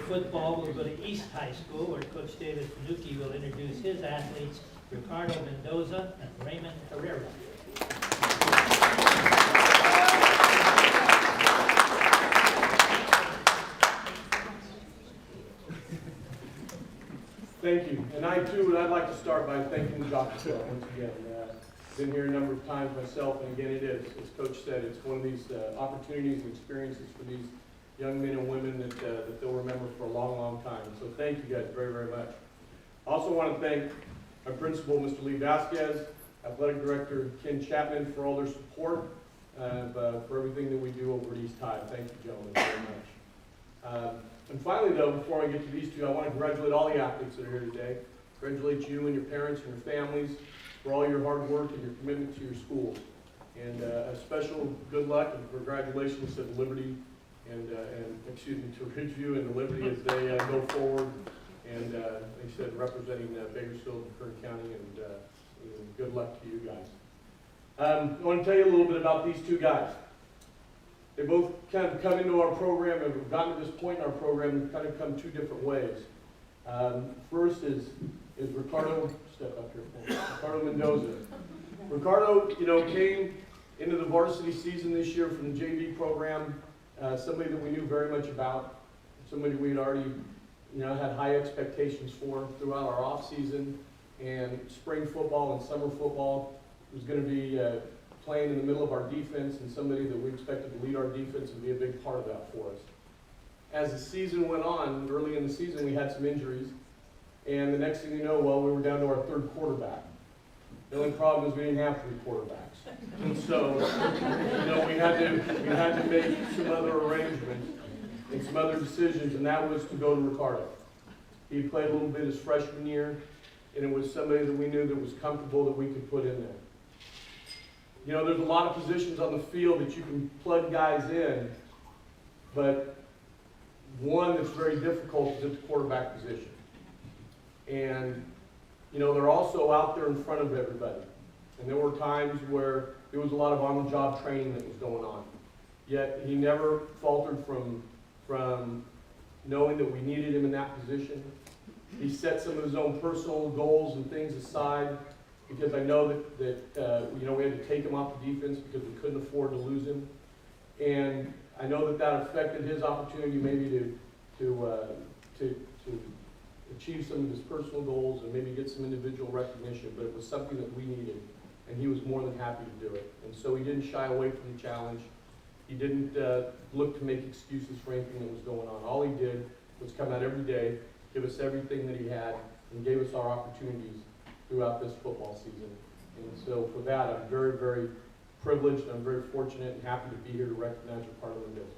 football will go to East High School, where Coach David Panucci will introduce his athletes, Ricardo Mendoza and Raymond Herrera. Thank you. And I'd like to start by thanking the Jockey Club once again. Been here a number of times myself, and again, it is, as Coach said, it's one of these opportunities and experiences for these young men and women that they'll remember for a long, long time. So thank you guys very, very much. I also want to thank my principal, Mr. Lee Vasquez, athletic director Ken Chapman, for all their support, for everything that we do over at East High. Thank you, gentlemen, very much. And finally, though, before I get to these two, I want to congratulate all the athletes that are here today. Congratulate you and your parents and your families for all your hard work and your commitment to your schools. And a special good luck and congratulations to Liberty and to Ridgeview and the Liberty as they go forward. And they said representing Bakersfield and Kern County, and good luck to you guys. I want to tell you a little bit about these two guys. They both kind of come into our program and have gotten to this point in our program and kind of come two different ways. First is Ricardo, step up here for me, Ricardo Mendoza. Ricardo, came into the varsity season this year from the JV program, somebody that we knew very much about, somebody we had already, had high expectations for throughout our off season, and spring football and summer football was going to be playing in the middle of our defense, and somebody that we expected to lead our defense and be a big part of that for us. As the season went on, early in the season we had some injuries, and the next thing you know, we were down to our third quarterback. The only problem is we didn't have 3 quarterbacks. And so, we had to make some other arrangements and some other decisions, and that was to go to Ricardo. He played a little bit his freshman year, and it was somebody that we knew that was comfortable that we could put in there. There's a lot of positions on the field that you can plug guys in, but one that's very difficult is at the quarterback position. And, they're also out there in front of everybody. And there were times where there was a lot of on-the-job training that was going on. Yet he never faltered from knowing that we needed him in that position. He set some of his own personal goals and things aside, because I know that we had to take him off the defense because we couldn't afford to lose him. And I know that affected his opportunity maybe to achieve some of his personal goals and maybe get some individual recognition, but it was something that we needed, and he was more than happy to do it. And so he didn't shy away from the challenge. He didn't look to make excuses for anything that was going on. All he did was come out every day, give us everything that he had, and gave us our opportunities throughout this football season. And so for that, I'm very, very privileged, I'm very fortunate and happy to be here to recognize Ricardo Mendoza.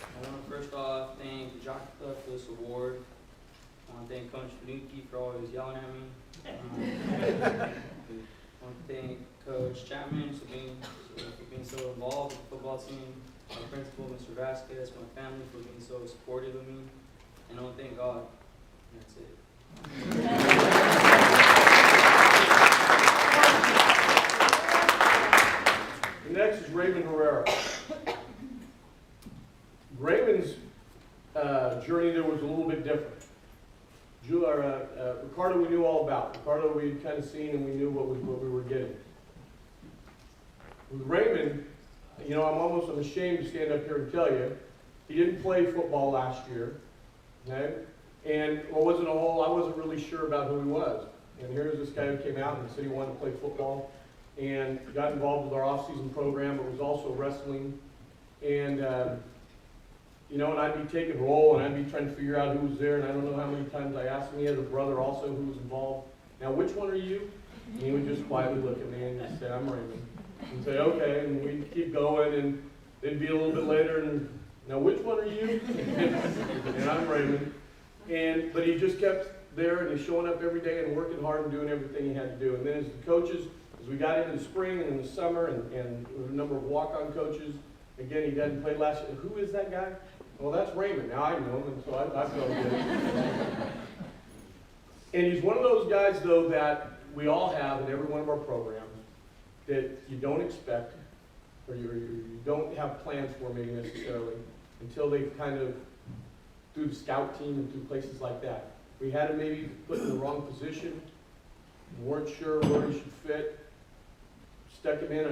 I want to first off thank the Jockey Club for this award. I want to thank Coach Panucci for always yelling at me. I want to thank Coach Chapman for being so involved with the football team. My principal, Mr. Vasquez, my family for being so supportive of me, and I want to thank God. And that's it. The next is Raymond Herrera. Raymond's journey there was a little bit different. Ricardo we knew all about. Ricardo we had kind of seen and we knew what we were getting. With Raymond, I'm ashamed to stand up here and tell you, he didn't play football last year, okay? And I wasn't really sure about who he was. And here's this guy who came out and said he wanted to play football and got involved with our off-season program, but was also wrestling. And, and I'd be taking roll and I'd be trying to figure out who was there, and I don't know how many times I asked him. He had a brother also who was involved. Now, which one are you? And he would just quietly look at me and just say, I'm Raymond. And say, okay, and we'd keep going, and it'd be a little bit later, and now which one are you? And I'm Raymond. But he just kept there, and he's showing up every day and working hard and doing everything he had to do. And then as the coaches, as we got into the spring and in the summer, and there was a number of walk-on coaches, again, he hadn't played last year. Who is that guy? Well, that's Raymond. Now I know him, and so I felt good. And he's one of those guys, though, that we all have in every one of our programs, that you don't expect, or you don't have plans for maybe necessarily, until they've kind of, through the scout team and through places like that. We had him maybe put in the wrong position, weren't sure where he should fit, stuck him in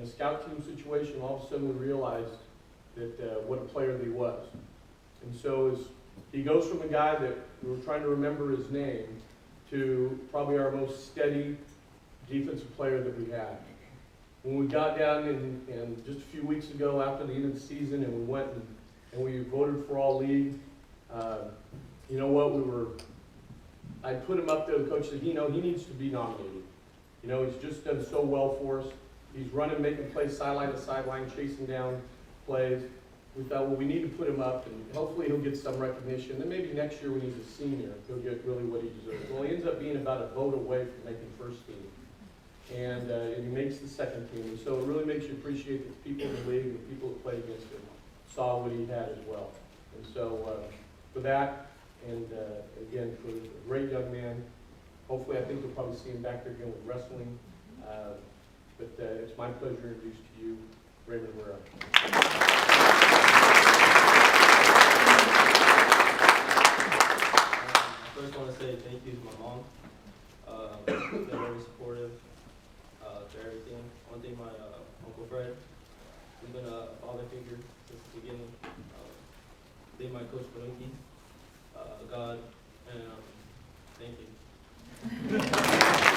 a scout team situation, all of a sudden we realized that what a player that he was. And so as he goes from a guy that we were trying to remember his name to probably our most steady defensive player that we had. When we got down and just a few weeks ago after the end of the season and we went and we voted for all league, you know what, I put him up there, the coach said, he needs to be nominated. You know, he's just done so well for us. He's running, making plays sideline to sideline, chasing down plays. We thought, well, we need to put him up, and hopefully he'll get some recognition. Then maybe next year when he's a senior, he'll get really what he deserves. Well, he ends up being about a vote away from making first team. And he makes the second team. And so it really makes you appreciate that the people in the league and the people that played against him saw what he had as well. And so for that, and again, for a great young man, hopefully I think you'll probably see him back there again with wrestling. But it's my pleasure to introduce to you Raymond Herrera. I first want to say thank you to my mom. She's been very supportive to everything. I want to thank my Uncle Fred. He's been a father figure since the beginning. Thank my coach Panucci, God, and thank you.